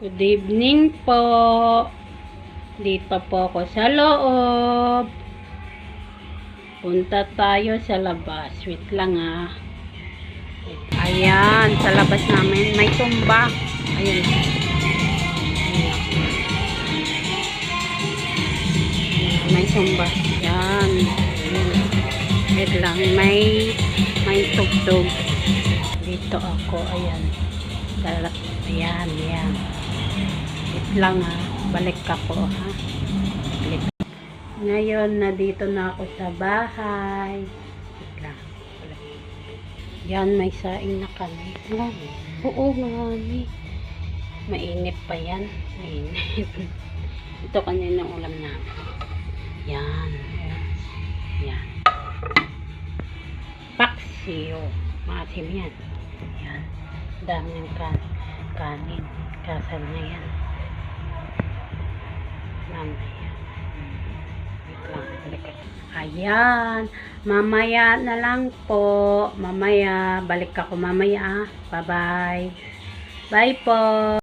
Good evening po. Dito po ako sa loob. Punta tayo sa labas. Wait lang ah. Ayan, sa labas namin may tumba. Ayan. May tumba. Ayan. Wait lang, may tugtog. Dito ako, ayan. Ayan, ayan. Wait lang ha. Balik ako ha. Balik. Ngayon, dito na ako sa bahay. Wait lang. Balik. Yan, may saing na kami. Oo, marami. Mainit pa yan. Mainit. Ito kanina ng ulam namin. Yan. Yan. Paksiyo. Maasim yan. Yan. Dami ng kanin. Kasal na yan. Mamaya. Ayan. Mamaya na lang po. Mamaya. Balik ako mamaya. Bye-bye. Bye po.